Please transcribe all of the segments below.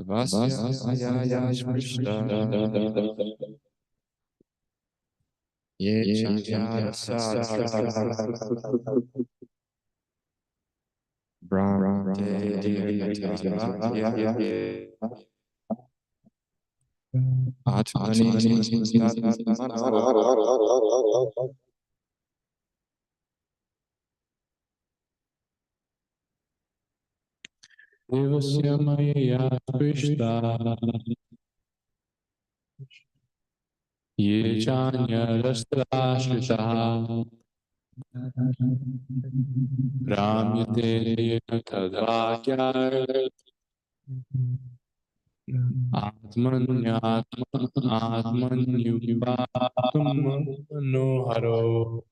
Vasya Krishna Ye Chavyarasa Brahmate Atmani Devasya Maya Krishna Ye Chanya Rastashrita Ramyate Tadvakya Atmanyupatam Manoharo.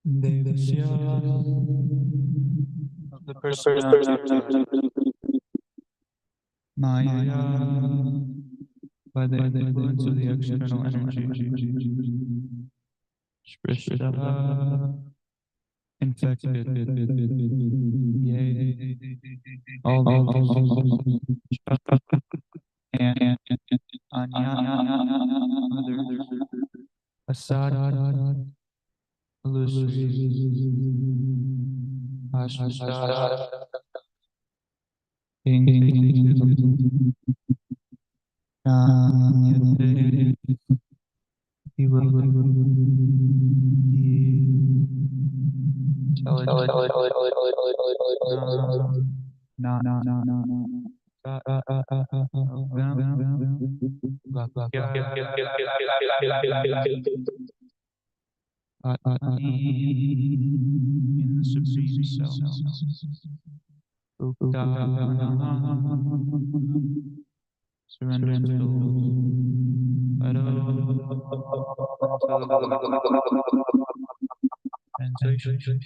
Devasya of the personality Maya by the influence of the external energy Shrishta infected yea all and anya other asad illusory ashta being he will be in the Supreme Self. Surrender to the Translation.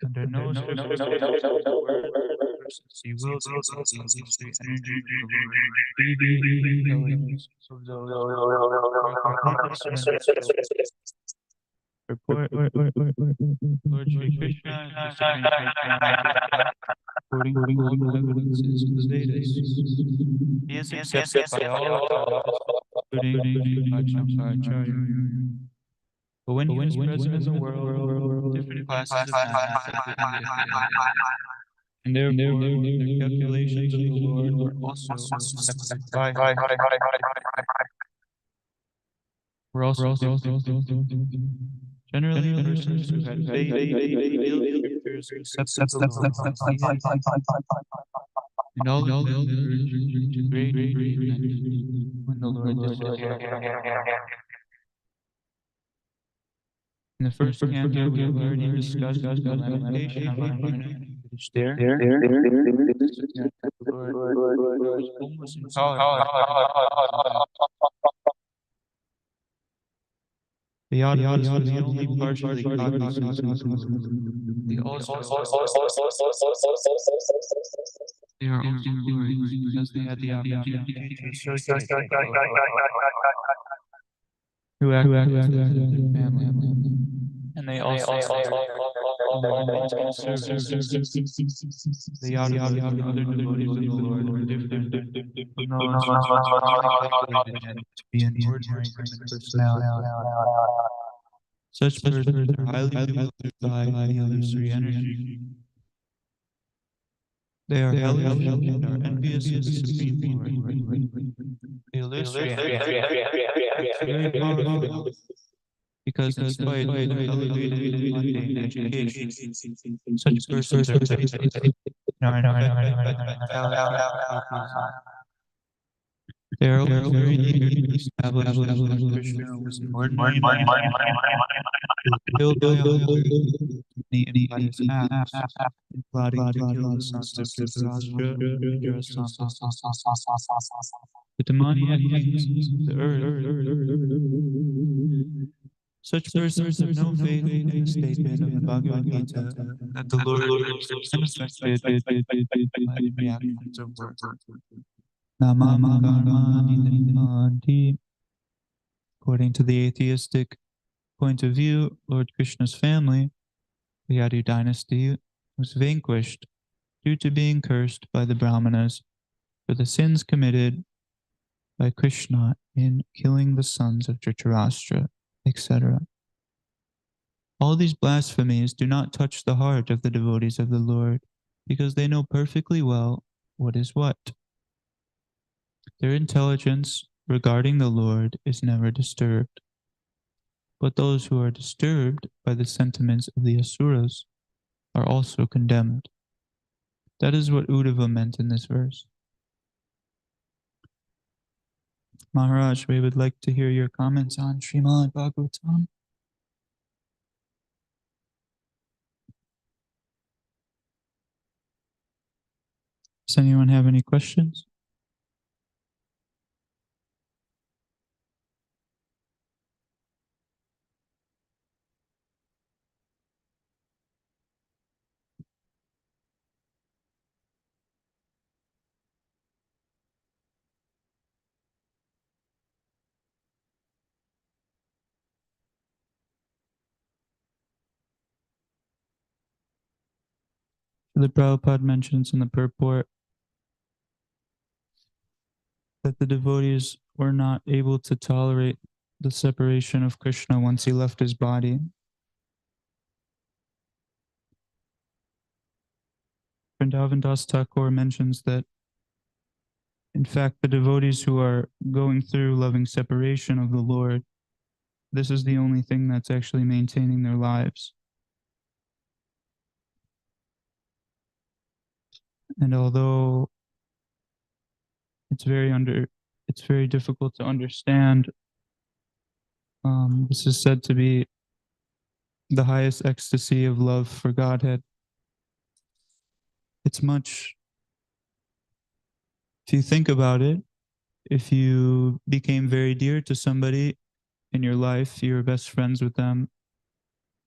Under no circumstances will the word persons he will the illusory energy of the Lord leaving the intelligence of those who completely surrender to the Report. Lord Shri Krishna is the Supreme Personality according to all the evidences of the Vedas. He is accepted by all including Acharya. But when he was present in the world, different classes of man acted and therefore the calculations of the Lord were also affected by him. Generally, persons who had faith in the scriptures accepted the Lord and all of them urged to great agreement when the Lord disappeared. In the first canto, we have already discussed the lamentation of Hare. The Lord was almost intolerant. The audience was only partially cognizant. They are also glory because they had the opportunity to associate who acted with their family. And they also service. The audience and other devotees of the Lord were different from those who calculated him to be an ordinary human personality. Such persons are highly bewildered by the illusory energy. They are hellish and are envious of the Supreme Lord. The illusory acts very powerful because in spite of their elevated and mundane education, such persons are faithless and are infected by the mentality of atheism. They are always very eager to establish that Lord Krishna was an ordinary man who was killed by a Hare many impious acts in plotting to kill the sons of Dhritarashtra and Jarasandha, the demoniac kings of the earth. Such persons have no faith in the statement of the Bhagavad Gita that the Lord is unaffected by the reactions of words. Namami karmani limpati. According to the atheistic point of view, Lord Krishna's family, the Yadu dynasty, was vanquished due to being cursed by the Brahmanas for the sins committed by Krishna in killing the sons of Dhritarashtra, etc. All these blasphemies do not touch the heart of the devotees of the Lord, because they know perfectly well what is what. Their intelligence regarding the Lord is never disturbed. But those who are disturbed by the sentiments of the Asuras are also condemned. That is what Uddhava meant in this verse. Maharaj, we would like to hear your comments on Srimad Bhagavatam. Does anyone have any questions? The Prabhupada mentions in the purport that the devotees were not able to tolerate the separation of Krishna once he left his body. Vrindavan Das Thakur mentions that, in fact, the devotees who are going through loving separation of the Lord, this is the only thing that's actually maintaining their lives. And although it's very difficult to understand, this is said to be the highest ecstasy of love for Godhead. It's much, if you think about it, if you became very dear to somebody in your life, you were best friends with them,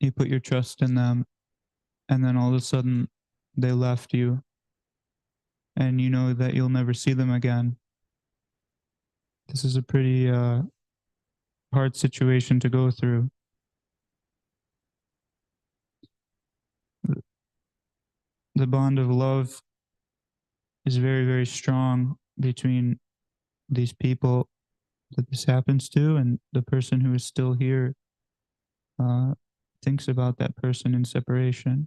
you put your trust in them, and then all of a sudden they left you, and you know that you'll never see them again. This is a pretty hard situation to go through. The bond of love is very, very strong between these people that this happens to, and the person who is still here thinks about that person in separation.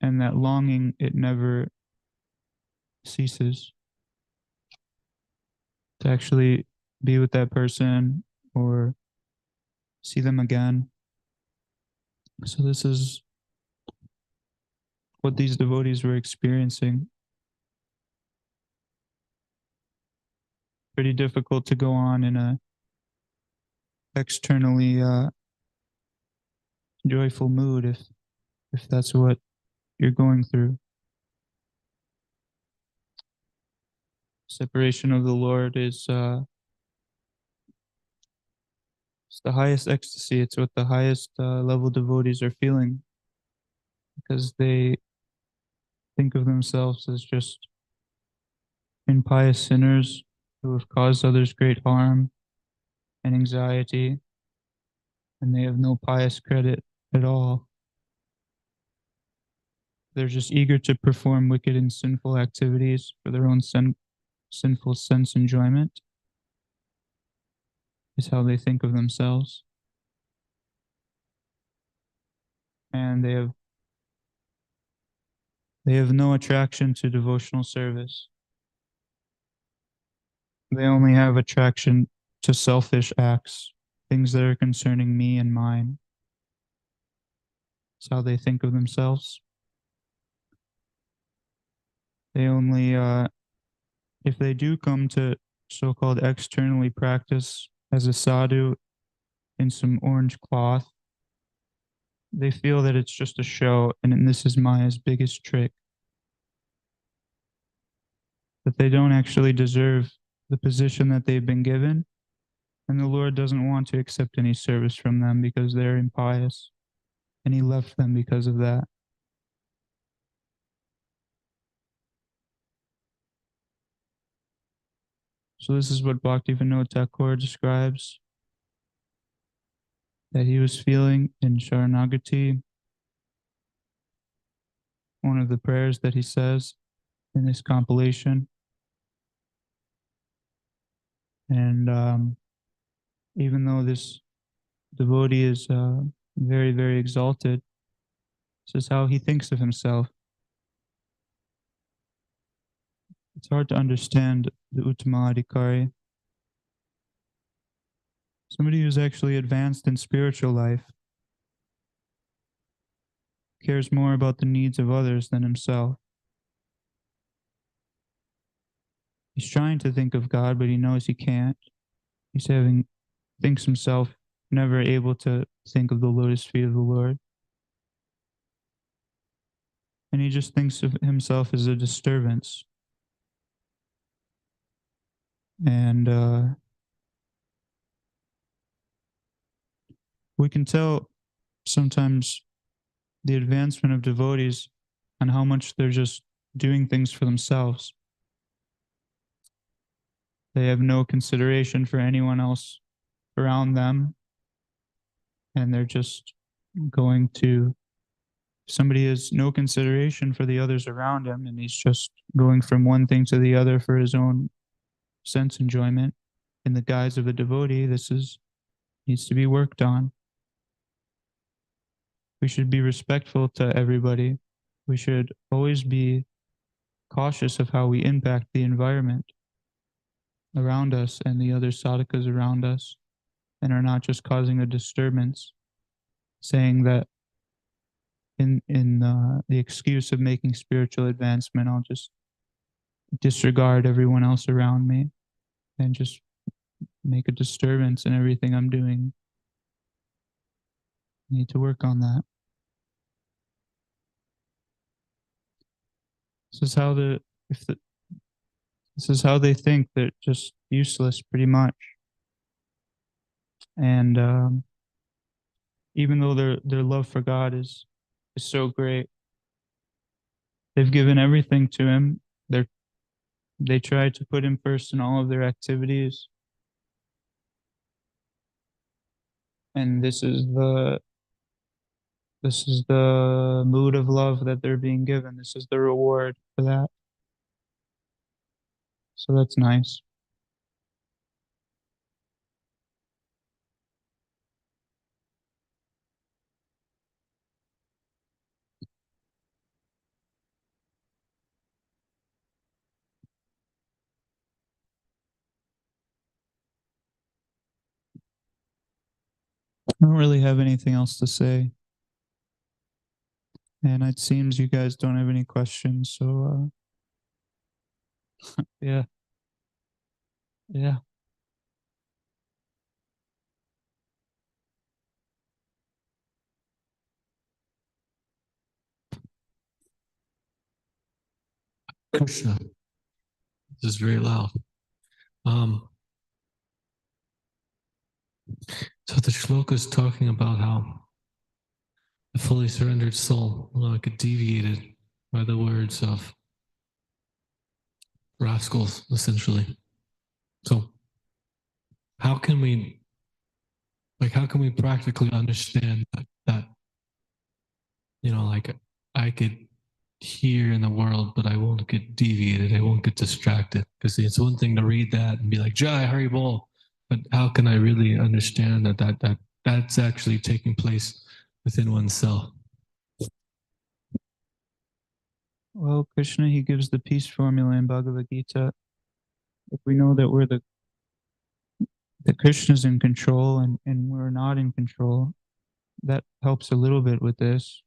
And that longing, it never ceases to actually be with that person or see them again. So this is what these devotees were experiencing. Pretty difficult to go on in a externally joyful mood if that's what you're going through. Separation of the Lord is it's the highest ecstasy. It's what the highest level devotees are feeling, because they think of themselves as just impious sinners who have caused others great harm and anxiety, and they have no pious credit at all. They're just eager to perform wicked and sinful activities for their own sinful sense enjoyment, is how they think of themselves. And they have They have no attraction to devotional service. They only have attraction to selfish acts, things that are concerning me and mine. It's how they think of themselves. They only, if they do come to so-called externally practice as a sadhu in some orange cloth, they feel that it's just a show, and this is Maya's biggest trick. That they don't actually deserve the position that they've been given, and the Lord doesn't want to accept any service from them because they're impious, and He left them because of that. So this is what Bhaktivinoda Thakur describes that he was feeling in Sharanagati. One of the prayers that he says in this compilation. And even though this devotee is very, very exalted, this is how he thinks of himself. It's hard to understand the Uttama-adhikari. Somebody who's actually advanced in spiritual life cares more about the needs of others than himself. He's trying to think of God, but he knows he can't. Thinks himself never able to think of the lotus feet of the Lord. And he just thinks of himself as a disturbance. And we can tell sometimes the advancement of devotees and how much they're just doing things for themselves. They have no consideration for anyone else around them, and they're just going to, somebody has no consideration for the others around him, and he's just going from one thing to the other for his own sense enjoyment. In the guise of a devotee, needs to be worked on. We should be respectful to everybody. We should always be cautious of how we impact the environment around us and the other sadhakas around us, and are not just causing a disturbance, saying that in the excuse of making spiritual advancement, I'll just disregard everyone else around me and just make a disturbance in everything I'm doing. I need to work on that. This is how they think. They're just useless, pretty much. And even though their love for God is so great, they've given everything to Him. They try to put Him first in all of their activities, and this is the mood of love that they're being given. This is the reward for that. So that's nice. I don't really have anything else to say. And it seems you guys don't have any questions, so yeah. Yeah. Krishna. This is very loud. So the shloka is talking about how the fully surrendered soul will not get deviated by the words of rascals, essentially. So how can we practically understand that like I could hear in the world, but I won't get deviated, I won't get distracted? Because it's one thing to read that and be like, Jai Hari Bol, but how can I really understand that's actually taking place within oneself? Well, Krishna, he gives the peace formula in Bhagavad Gita. If we know that that Krishna's in control and we're not in control, that helps a little bit with this.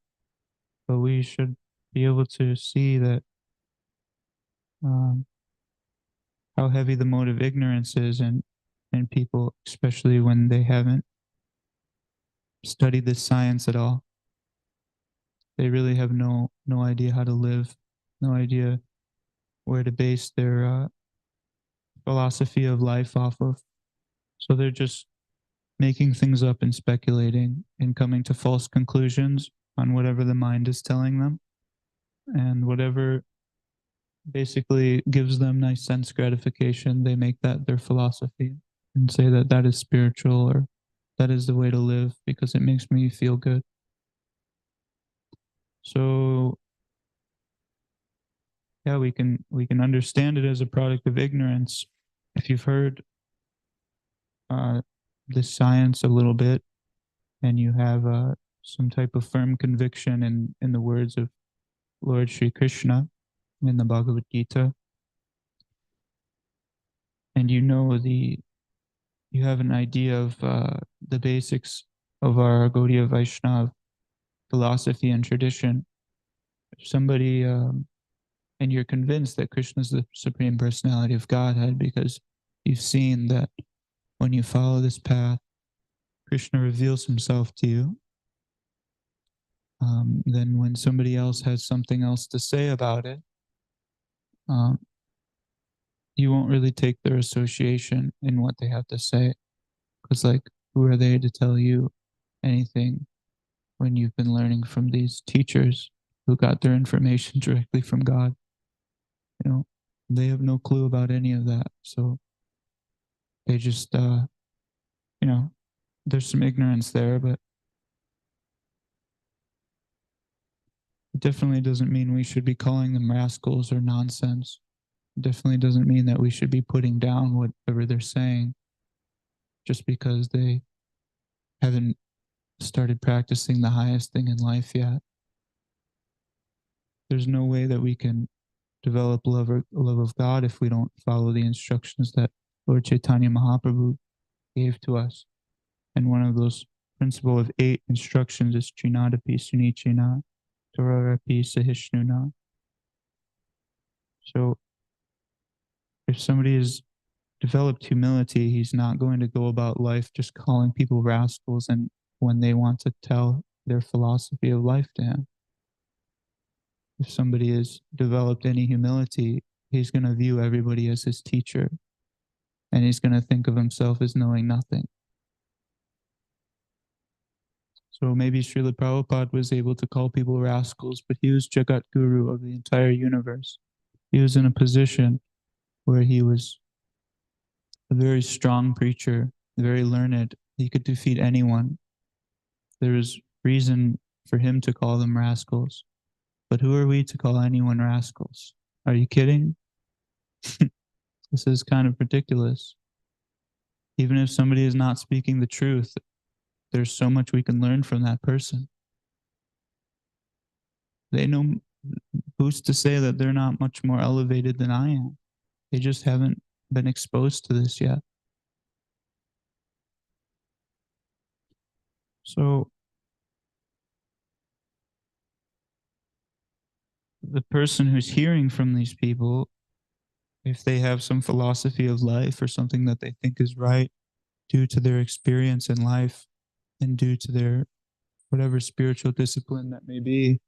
But we should be able to see that um, how heavy the mode of ignorance is in people, especially when they haven't studied this science at all. They really have no idea how to live, no idea where to base their philosophy of life off of. So they're just making things up and speculating and coming to false conclusions on whatever the mind is telling them, and whatever basically gives them nice sense gratification, they make that their philosophy and say that that is spiritual or that is the way to live because it makes me feel good. So yeah, we can understand it as a product of ignorance. If you've heard uh, this science a little bit and you have some type of firm conviction in the words of Lord Sri Krishna in the Bhagavad Gita, and you have an idea of the basics of our Gaudiya Vaishnav philosophy and tradition. If somebody and you're convinced that Krishna is the supreme personality of Godhead because you've seen that when you follow this path, Krishna reveals himself to you. Then when somebody else has something else to say about it, um, you won't really take their association in what they have to say. Because, like, who are they to tell you anything when you've been learning from these teachers who got their information directly from God? You know, they have no clue about any of that. So they just, there's some ignorance there, but it definitely doesn't mean we should be calling them rascals or nonsense. It definitely doesn't mean that we should be putting down whatever they're saying just because they haven't started practicing the highest thing in life yet. There's no way that we can develop love of God if we don't follow the instructions that Lord Chaitanya Mahaprabhu gave to us. And one of those principle of 8 instructions is Trinadapi Sunichina Torarapi Sahishnuna. So if somebody has developed humility, he's not going to go about life just calling people rascals and when they want to tell their philosophy of life to him. If somebody has developed any humility, he's going to view everybody as his teacher and he's going to think of himself as knowing nothing. So maybe Srila Prabhupada was able to call people rascals, but he was Jagat Guru of the entire universe. He was in a position where he was a very strong preacher, very learned. He could defeat anyone. There was reason for him to call them rascals. But who are we to call anyone rascals? Are you kidding? This is kind of ridiculous. Even if somebody is not speaking the truth, there's so much we can learn from that person. They know who's to say that they're not much more elevated than I am. They just haven't been exposed to this yet. So the person who's hearing from these people, if they have some philosophy of life or something that they think is right due to their experience in life and due to their whatever spiritual discipline that may be,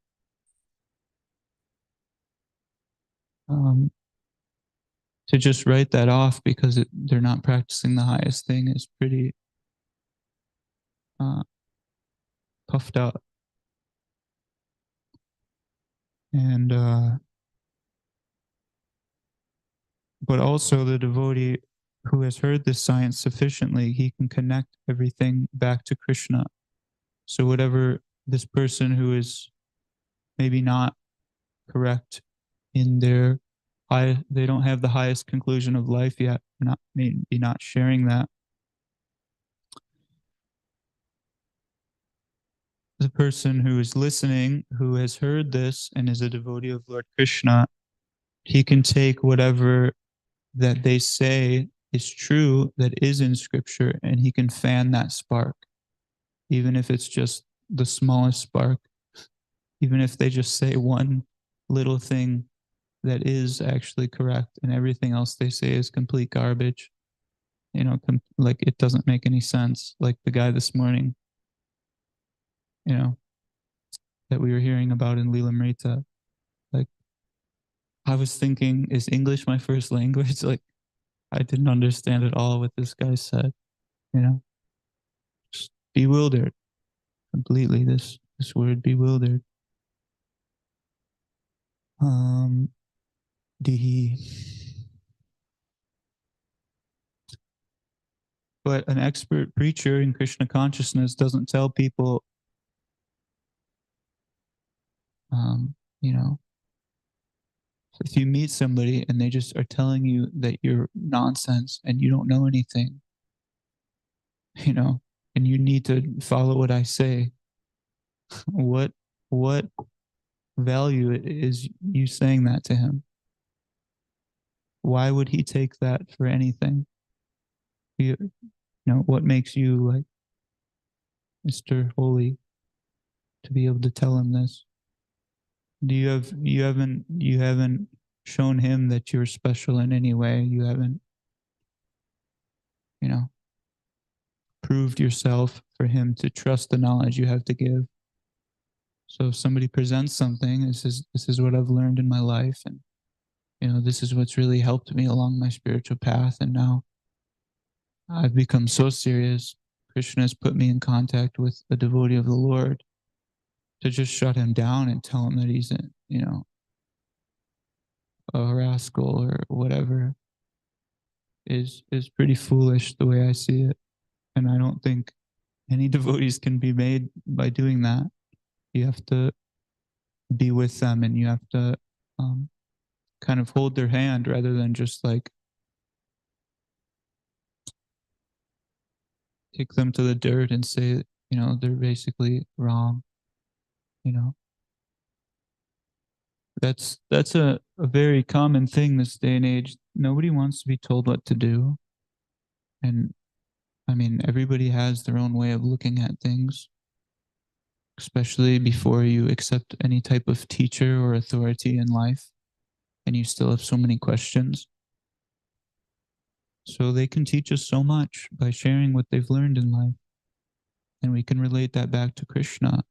to just write that off because they're not practicing the highest thing is pretty puffed up. And but also the devotee who has heard this science sufficiently, he can connect everything back to Krishna. So whatever this person who is maybe not correct in their they don't have the highest conclusion of life yet, maybe not sharing that. the person who is listening, who has heard this and is a devotee of Lord Krishna, he can take whatever that they say is true, that is in scripture, and he can fan that spark, even if it's just the smallest spark, even if they just say one little thing that is actually correct and everything else they say is complete garbage. Like it doesn't make any sense. Like the guy this morning, you know, that we were hearing about in Lilamrita. Like I was thinking, is English my first language? Like I didn't understand at all what this guy said, just bewildered completely. This word bewildered. The But an expert preacher in Krishna consciousness doesn't tell people, um, you know, if you meet somebody and they just are telling you that you're nonsense and you don't know anything, and you need to follow what I say, what what value is you saying that to him? Why would he take that for anything? What makes you like Mr. Holy to be able to tell him this? You haven't shown him that you're special in any way. You haven't, proved yourself for him to trust the knowledge you have to give. So if somebody presents something, this is what I've learned in my life, and this is what's really helped me along my spiritual path, and now I've become so serious. Krishna has put me in contact with a devotee of the Lord. To just shut him down and tell him that he's a rascal or whatever is pretty foolish the way I see it. And I don't think any devotees can be made by doing that. You have to be with them, and you have to kind of hold their hand rather than just like kick them to the dirt and say, they're basically wrong. That's a very common thing this day and age. Nobody wants to be told what to do. And I mean, everybody has their own way of looking at things, especially before you accept any type of teacher or authority in life, and you still have so many questions. So they can teach us so much by sharing what they've learned in life. And we can relate that back to Krishna,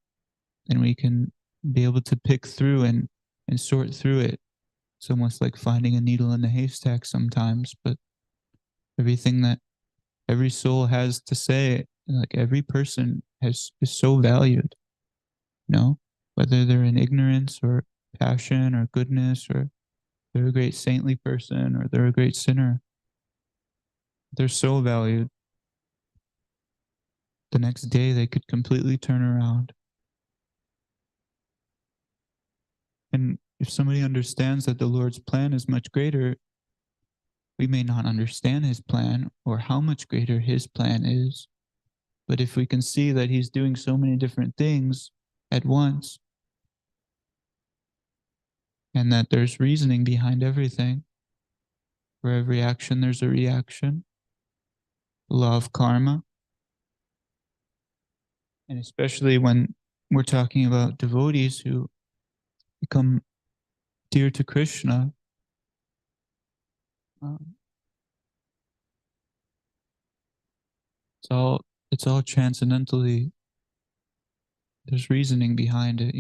and we can be able to pick through and sort through it. It's almost like finding a needle in a haystack sometimes, but everything that every soul has to say, like every person is so valued, whether they're in ignorance or passion or goodness, or they're a great saintly person or they're a great sinner. They're so valued. The next day they could completely turn around. And if somebody understands that the Lord's plan is much greater, we may not understand his plan or how much greater his plan is. But if we can see that he's doing so many different things at once, and that there's reasoning behind everything, for every action there's a reaction, the law of karma, and especially when we're talking about devotees who become dear to Krishna, um, it's all transcendentally, there's reasoning behind it.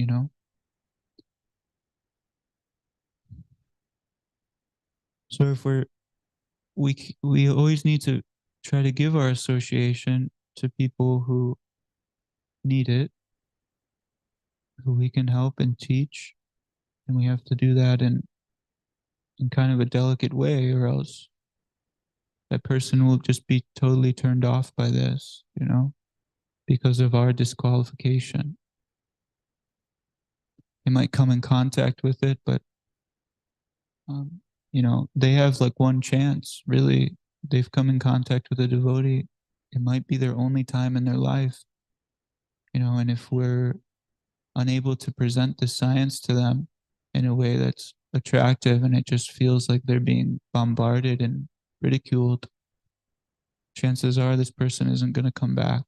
So if we always need to try to give our association to people who need it, who we can help and teach, and we have to do that in kind of a delicate way, or else that person will just be totally turned off by this, because of our disqualification. They might come in contact with it, but they have like one chance, really. They've come in contact with a devotee. It might be their only time in their life. And if we're unable to present the science to them in a way that's attractive and it just feels like they're being bombarded and ridiculed, chances are this person isn't going to come back.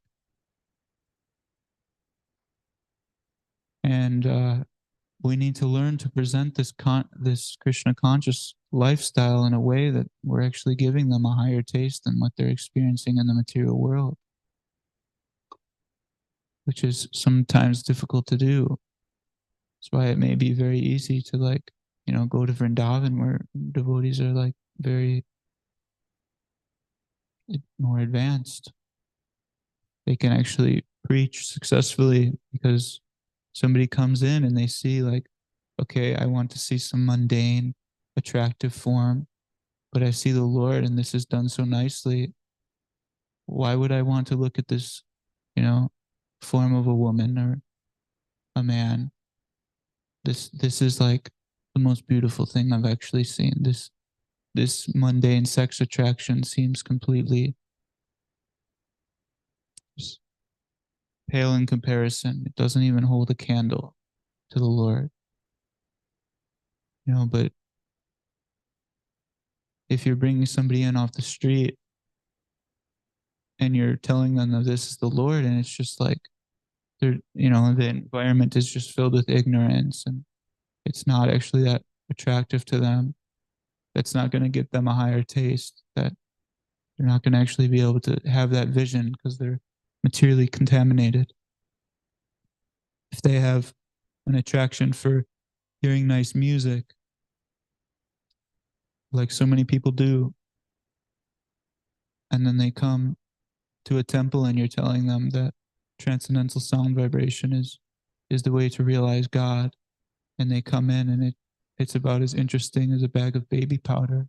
And we need to learn to present this Krishna conscious lifestyle in a way that we're actually giving them a higher taste than what they're experiencing in the material world, which is sometimes difficult to do. That's why it may be very easy to go to Vrindavan where devotees are very more advanced. They can actually preach successfully because somebody comes in and they see okay, I want to see some mundane, attractive form, but I see the Lord and this is done so nicely. Why would I want to look at this, form of a woman or a man? This is like the most beautiful thing I've actually seen. This mundane sex attraction seems completely pale in comparison. It doesn't even hold a candle to the Lord. But if you're bringing somebody in off the street and you're telling them that this is the Lord, and it's just like the environment is just filled with ignorance and it's not actually that attractive to them, that's not going to get them a higher taste, that they're not going to actually be able to have that vision because they're materially contaminated. If they have an attraction for hearing nice music, like so many people do, and then they come to a temple and you're telling them that transcendental sound vibration is the way to realize God, and they come in and it's about as interesting as a bag of baby powder.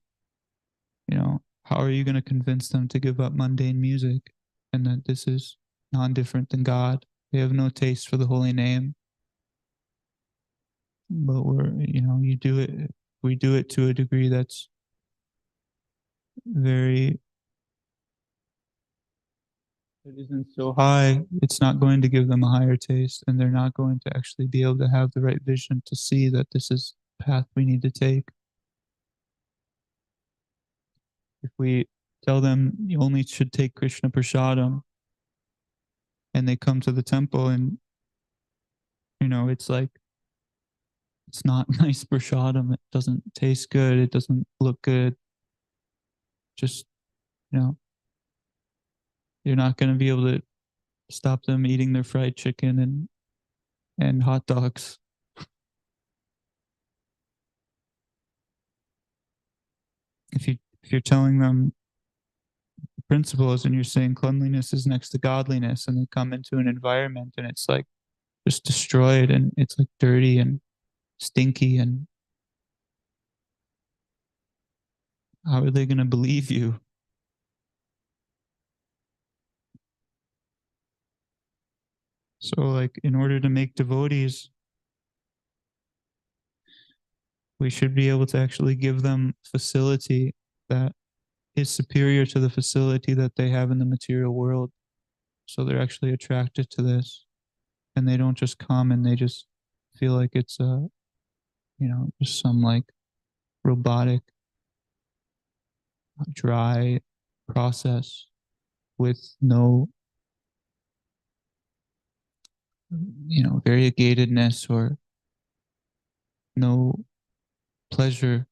How are you going to convince them to give up mundane music and that this is non-different than God? They have no taste for the holy name. But we do it to a degree that's very, it isn't so high, it's not going to give them a higher taste, and they're not going to actually be able to have the right vision to see that this is the path we need to take. If we tell them you only should take Krishna Prasadam and they come to the temple and it's not nice prasadam, it doesn't taste good, it doesn't look good, just you're not going to be able to stop them eating their fried chicken and hot dogs. If you're telling them principles and you're saying cleanliness is next to godliness, and they come into an environment and it's like just destroyed and it's like dirty and stinky, and how are they going to believe you? So in order to make devotees, we should be able to actually give them facility that is superior to the facility that they have in the material world. So they're actually attracted to this, and they don't just come and they just feel like it's just some robotic, dry process with no, variegatedness or no pleasure.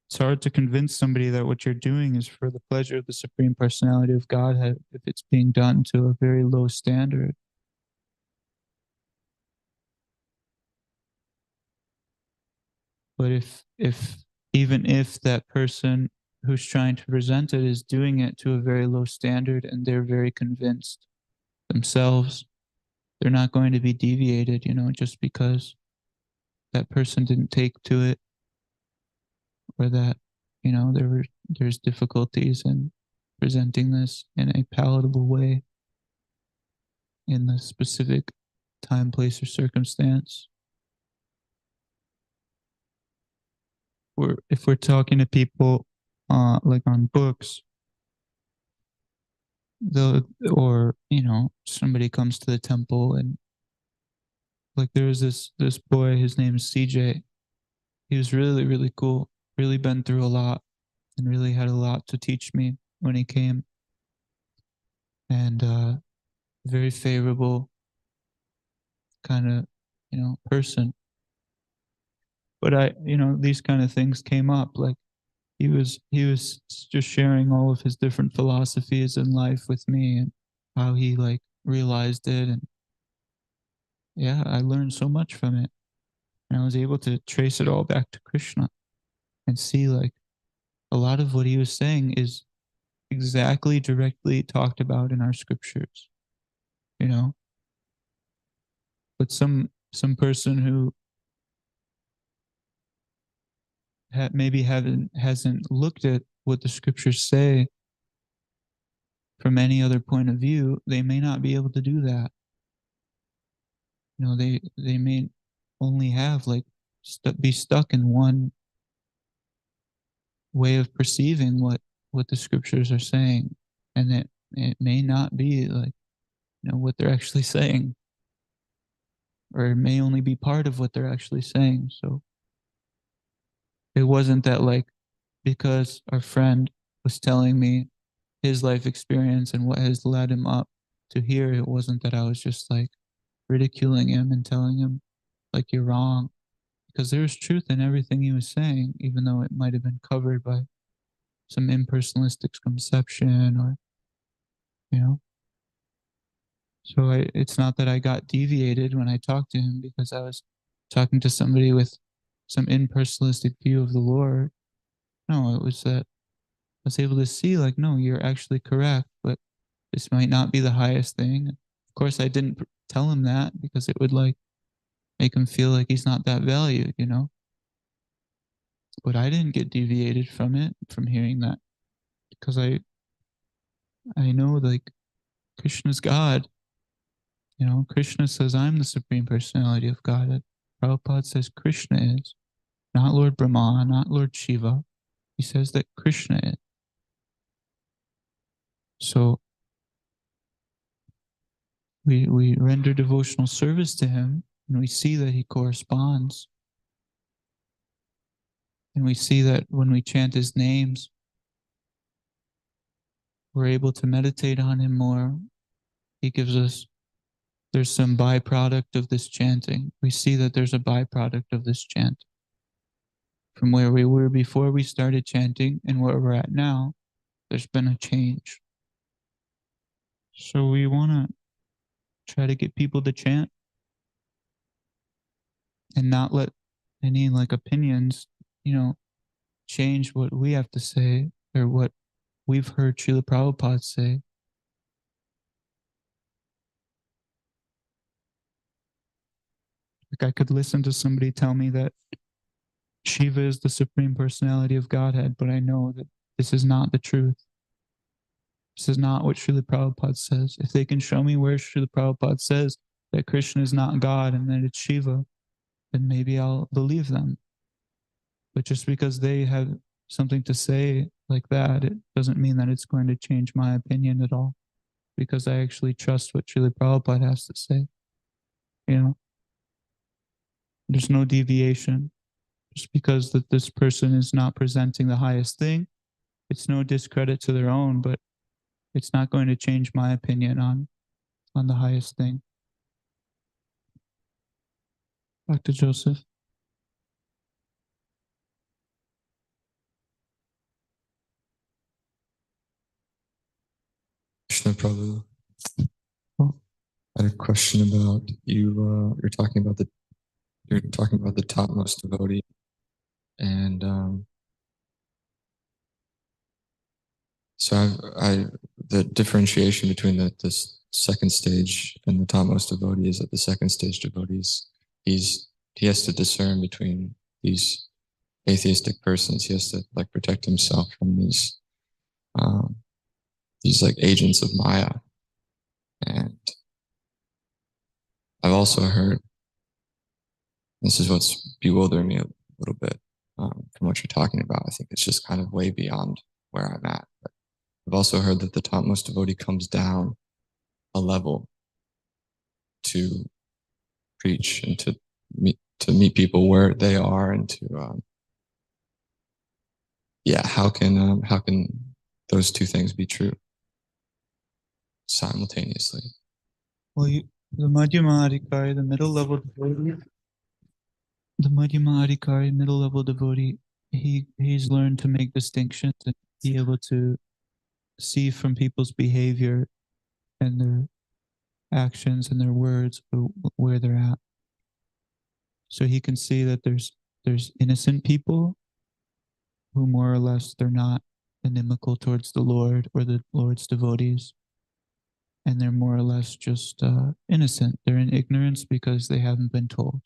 It's hard to convince somebody that what you're doing is for the pleasure of the Supreme Personality of Godhead if it's being done to a very low standard. But if even if that person who's trying to present it is doing it to a very low standard and they're very convinced themselves, they're not going to be deviated, just because that person didn't take to it, or that, there's difficulties in presenting this in a palatable way in the specific time, place, or circumstance. If we're talking to people on books, or somebody comes to the temple, and like there was this boy, his name's CJ. He was really, really cool, really been through a lot, and really had a lot to teach me when he came. And very favorable kind of person. But these kind of things came up. Like he was just sharing all of his different philosophies in life with me, and how he like realized it. And yeah, I learned so much from it, and I was able to trace it all back to Krishna and see like a lot of what he was saying is exactly directly talked about in our scriptures, you know. But some person who maybe haven't hasn't looked at what the scriptures say from any other point of view, they may not be able to do that. They may only have like be stuck in one way of perceiving what the scriptures are saying, and it may not be like what they're actually saying, or it may only be part of what they're actually saying. So it wasn't that like because our friend was telling me his life experience and what has led him up to here, it wasn't that I was just like ridiculing him and telling him like you're wrong, because there's truth in everything he was saying, even though it might have been covered by some impersonalistic conception, or you know. So it's not that I got deviated when I talked to him because I was talking to somebody with some impersonalistic view of the Lord. No, it was that I was able to see like, no, you're actually correct, but this might not be the highest thing. Of course, I didn't tell him that because it would like make him feel like he's not that valued, But I didn't get deviated from it, from hearing that, because I know like Krishna's God. Krishna says I'm the supreme personality of God. Prabhupada says Krishna is, not Lord Brahma, not Lord Shiva. He says that Krishna is. So we render devotional service to him, and we see that he corresponds. And we see that when we chant his names, we're able to meditate on him more. He gives us, there's some byproduct of this chanting. We see that there's a byproduct of this chant. From where we were before we started chanting and where we're at now, there's been a change. So we want to try to get people to chant and not let any like opinions, change what we have to say or what we've heard Srila Prabhupada say. Like I could listen to somebody tell me that Shiva is the supreme personality of Godhead, but I know that this is not the truth. This is not what Srila Prabhupada says. If they can show me where Srila Prabhupada says that Krishna is not God and that it's Shiva, then maybe I'll believe them. But just because they have something to say like that, it doesn't mean that it's going to change my opinion at all, because I actually trust what Srila Prabhupada has to say. There's no deviation. Just because that this person is not presenting the highest thing, it's no discredit to their own, but it's not going to change my opinion on the highest thing. Dr. Joseph. Krishna Prabhu. Oh. I had a question about you. You're talking about the topmost devotee, and so the differentiation between this second stage and the topmost devotee is that the second stage devotees, he has to discern between these atheistic persons. He has to like protect himself from these like agents of Maya. And I've also heard, this is what's bewildering me a little bit from what you're talking about. I think it's just kind of way beyond where I'm at. But I've I've also heard that the topmost devotee comes down a level to preach and to meet people where they are, and to how can those two things be true simultaneously? Well, the Madhyama Adhikari, the middle level devotee, the Madhyama Adhikari, middle level devotee, he's learned to make distinctions and be able to see from people's behavior and their actions and their words where they're at. So he can see that there's innocent people who more or less they're not inimical towards the Lord or the Lord's devotees, and they're more or less just innocent. They're in ignorance because they haven't been told.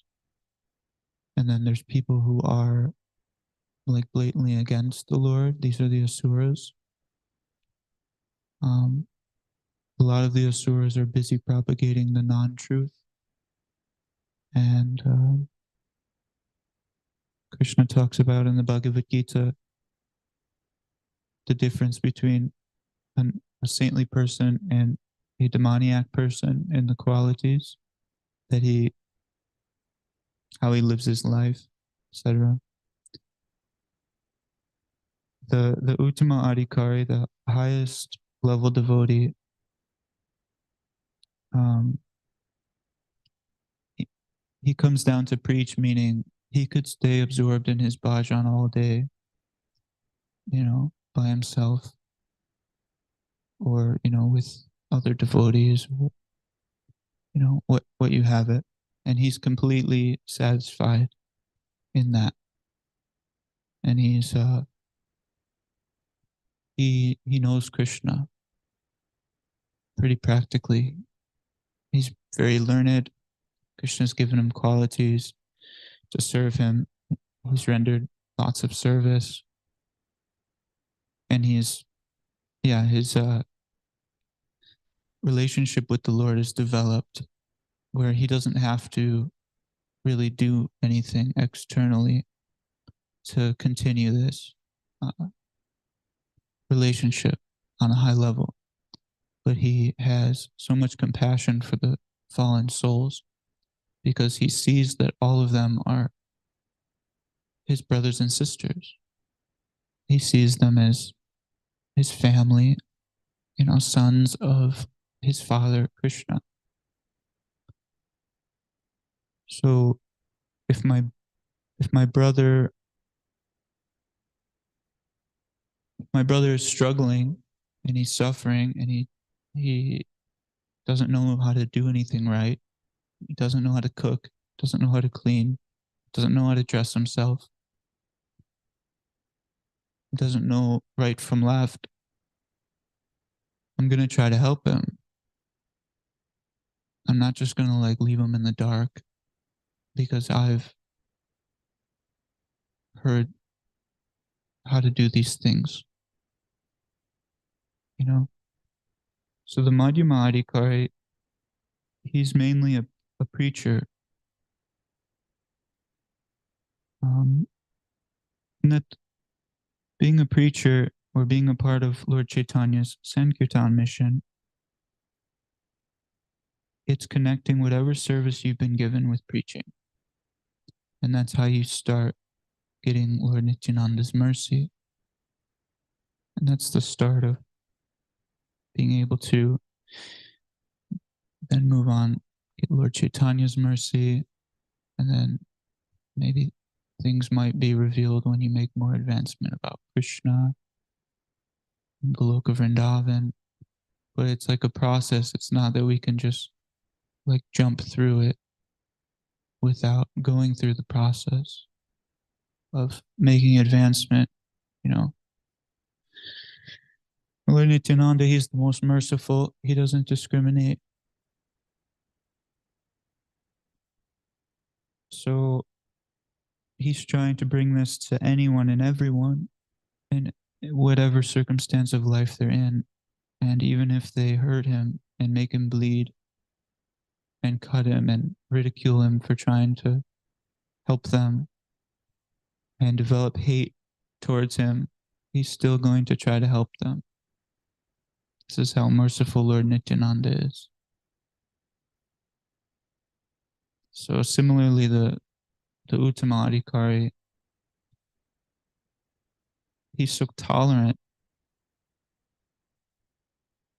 And then there's people who are like blatantly against the Lord. These are the asuras. A lot of the asuras are busy propagating the non-truth, and Krishna talks about in the Bhagavad Gita the difference between a saintly person and a demoniac person in the qualities that how he lives his life, etc. The Uttama Adhikari, the highest level devotee, he comes down to preach, meaning he could stay absorbed in his bhajan all day, by himself, or with other devotees, what you have it, and he's completely satisfied in that, and he knows Krishna pretty practically. He's very learned. Krishna's given him qualities to serve him. He's rendered lots of service, and his relationship with the Lord is developed where he doesn't have to really do anything externally to continue this relationship on a high level. But he has so much compassion for the fallen souls because he sees that all of them are his brothers and sisters. He sees them as his family, sons of his father, Krishna. So if my brother is struggling and he's suffering and he doesn't know how to do anything right, he doesn't know how to cook, doesn't know how to clean, doesn't know how to dress himself, doesn't know right from left, I'm going to try to help him. I'm not just going to leave him in the dark because I've heard how to do these things. So the Madhyama Adhikari, he's mainly a preacher. And that being a preacher or being a part of Lord Chaitanya's Sankirtan mission, it's connecting whatever service you've been given with preaching. And that's how you start getting Lord Nityananda's mercy. And that's the start of being able to then move on, get Lord Chaitanya's mercy, and then maybe things might be revealed when you make more advancement about Krishna and Goloka Vrindavan. But it's like a process. It's not that we can just jump through it without going through the process of making advancement. Lord Nityananda, he's the most merciful. He doesn't discriminate. So he's trying to bring this to anyone and everyone in whatever circumstance of life they're in. And even if they hurt him and make him bleed and cut him and ridicule him for trying to help them and develop hate towards him, he's still going to try to help them. This is how merciful Lord Nityananda is. So similarly, the Uttama Adhikari, he's so tolerant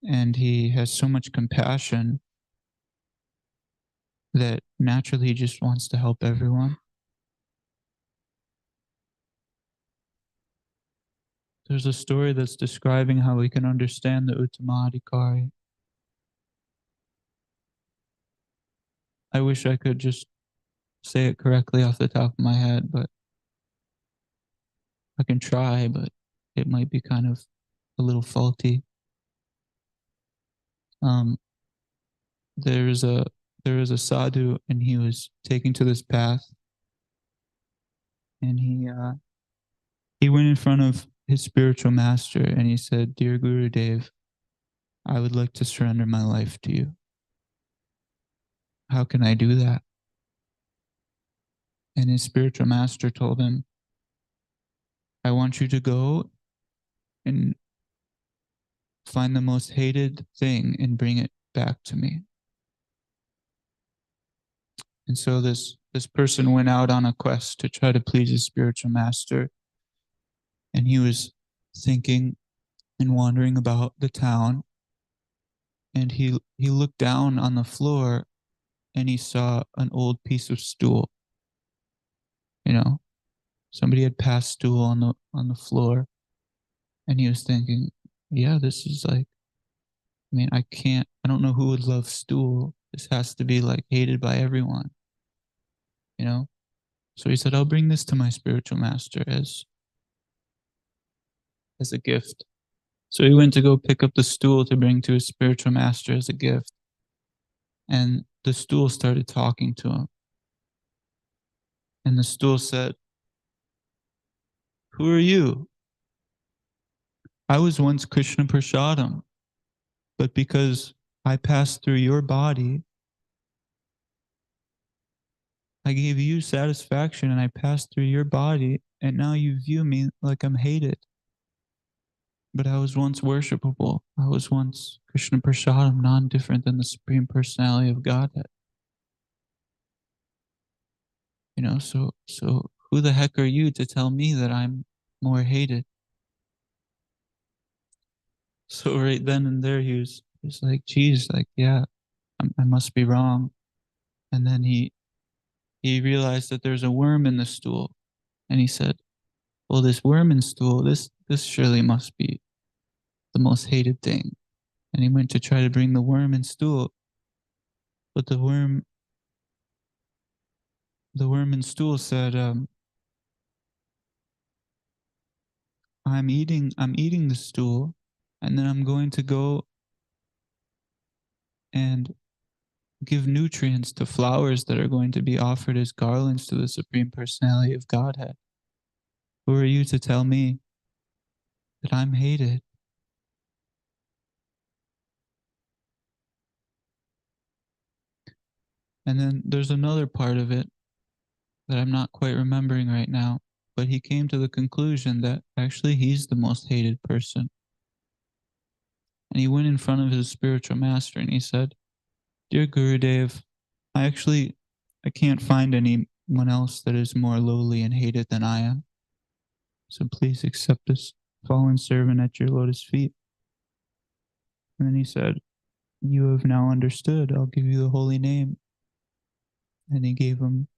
and he has so much compassion that naturally he just wants to help everyone. There's a story that's describing how we can understand the Uttama Adhikari. I wish I could just say it correctly off the top of my head, but I can try, but it might be kind of a little faulty. There is a sadhu, and he was taken to this path, and he went in front of his spiritual master, and he said, "Dear Gurudev, I would like to surrender my life to you. How can I do that?" And his spiritual master told him, "I want you to go and find the most hated thing and bring it back to me." And so this person went out on a quest to try to please his spiritual master. And he was thinking and wandering about the town. And he looked down on the floor and he saw an old piece of stool. You know, somebody had passed stool on the floor. And he was thinking, yeah, this is like, I mean, I don't know who would love stool. This has to be like hated by everyone, you know? So he said, I'll bring this to my spiritual master as a gift. So he went to go pick up the stool to bring to his spiritual master as a gift. And the stool started talking to him. And the stool said, "Who are you? I was once Krishna Prasadam, but because I passed through your body, I gave you satisfaction and I passed through your body, and now you view me like I'm hated. But I was once worshipable. I was once Krishna Prasadam, non-different than the Supreme Personality of Godhead. You know, so who the heck are you to tell me that I'm more hated?" So right then and there, he was like, geez, like, yeah, I must be wrong. And then he realized that there's a worm in the stool. And he said, well, this worm in stool, this surely must be the most hated thing. And he went to try to bring the worm in stool. But the worm in stool said, I'm eating the stool, and then I'm going to go and give nutrients to flowers that are going to be offered as garlands to the Supreme Personality of Godhead. Who are you to tell me that I'm hated? And then there's another part of it that I'm not quite remembering right now, but he came to the conclusion that actually he's the most hated person. And he went in front of his spiritual master and he said, "Dear Gurudev, I can't find anyone else that is more lowly and hated than I am. So please accept this fallen servant at your lotus feet." And then he said, "You have now understood. I'll give you the holy name." And he gave him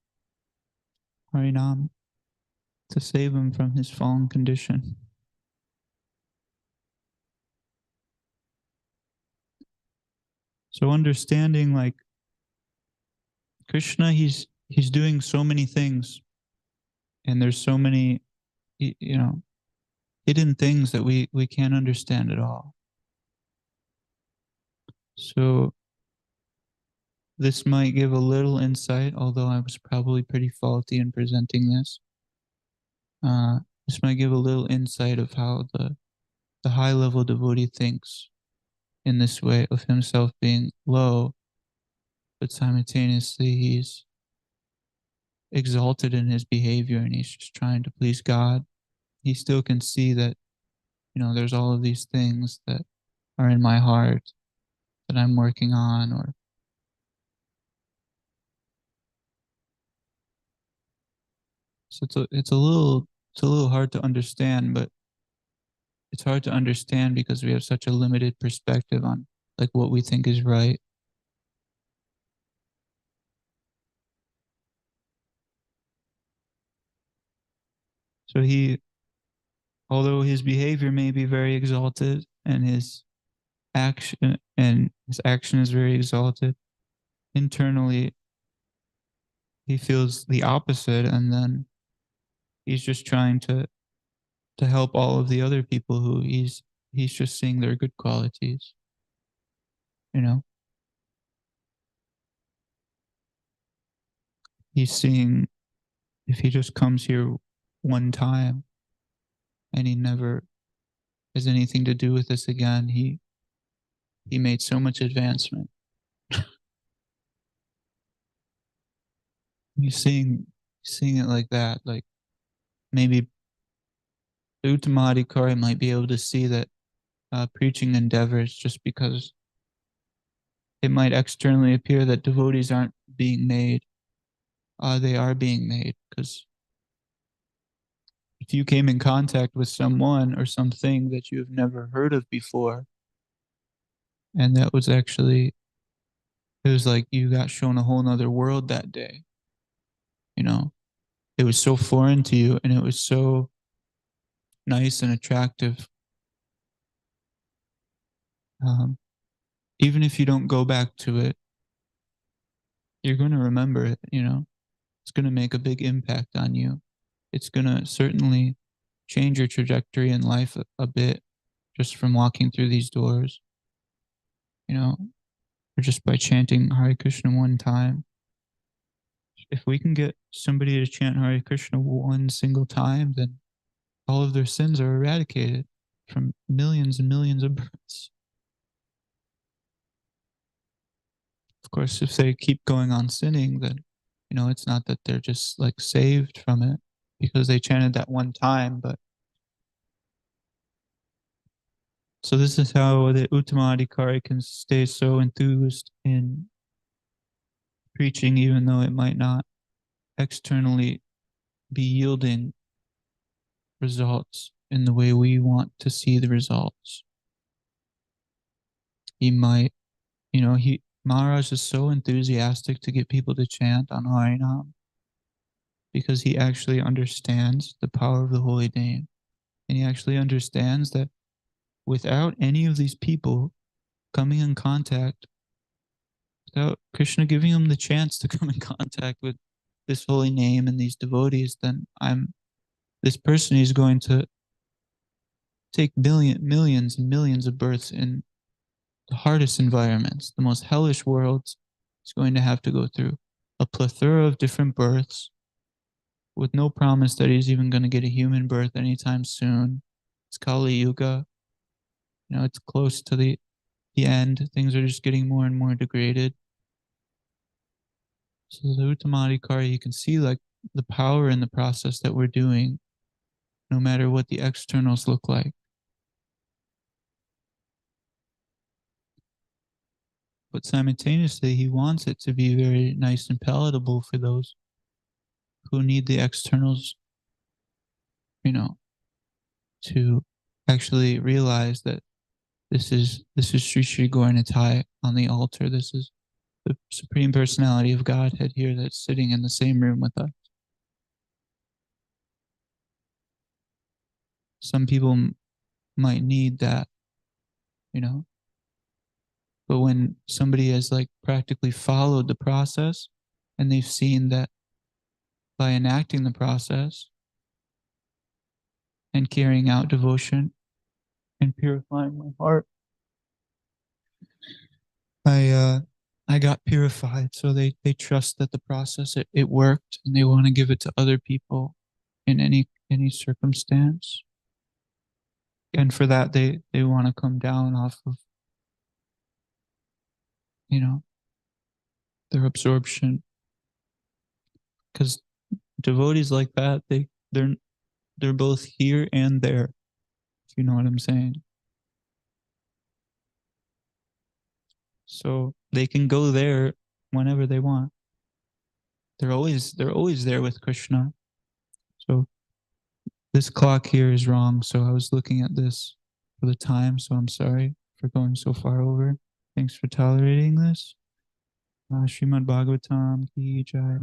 Harinam to save him from his fallen condition. So understanding like Krishna, he's doing so many things, and there's so many, hidden things that we can't understand at all. So this might give a little insight, although I was probably pretty faulty in presenting this. This might give a little insight of how the high level devotee thinks in this way of himself being low, but simultaneously he's exalted in his behavior and he's just trying to please God. He still can see that, there's all of these things that are in my heart that I'm working on, or so it's a little hard to understand, but it's hard to understand because we have such a limited perspective on like what we think is right. So although his behavior may be very exalted and his action is very exalted, internally he feels the opposite, and then he's just trying to help all of the other people who he's just seeing their good qualities, you know. He's seeing if he just comes here one time and he never has anything to do with this again, he made so much advancement. He's seeing it like that, like maybe the Uttamadhikari might be able to see that preaching endeavors, just because it might externally appear that devotees aren't being made, they are being made, because if you came in contact with someone or something that you have never heard of before, and that was actually, it was like you got shown a whole nother world that day, you know, it was so foreign to you and it was so nice and attractive. Um, Even if you don't go back to it, you're going to remember it, you know, it's going to make a big impact on you. It's going to certainly change your trajectory in life a bit just from walking through these doors, you know, or just by chanting Hare Krishna one time. If we can get somebody to chant Hare Krishna one single time, then all of their sins are eradicated from millions and millions of births. Of course, if they keep going on sinning, then, you know, it's not that they're just like saved from it because they chanted that one time. But so this is how the Uttamadhikari can stay so enthused in preaching, even though it might not externally be yielding results in the way we want to see the results. He might, you know, Maharaj is so enthusiastic to get people to chant on Harinam because he actually understands the power of the holy name. And he actually understands that without any of these people coming in contact, without Krishna giving them the chance to come in contact with this holy name and these devotees, then this person is going to take millions and millions of births in the hardest environments, the most hellish worlds. He's going to have to go through a plethora of different births with no promise that he's even going to get a human birth anytime soon. It's Kali Yuga. You know, it's close to the end. Things are just getting more and more degraded. So the Uttamadhikari, you can see like the power in the process that we're doing, no matter what the externals look like. But simultaneously, he wants it to be very nice and palatable for those who need the externals, you know, to actually realize that this is Sri Sri Gauranatai on the altar. This is the Supreme Personality of Godhead here that's sitting in the same room with us. Some people might need that, you know, but when somebody has like practically followed the process and they've seen that by enacting the process and carrying out devotion and purifying my heart, I got purified. So they trust that the process it worked, and they want to give it to other people in any circumstance. And for that they want to come down off of, you know, their absorption. Because devotees like that, they're both here and there, if you know what I'm saying. So they can go there whenever they want. They're always there with Krishna. So this clock here is wrong. So I was looking at this for the time. So I'm sorry for going so far over. Thanks for tolerating this. Srimad Bhagavatam ki jai.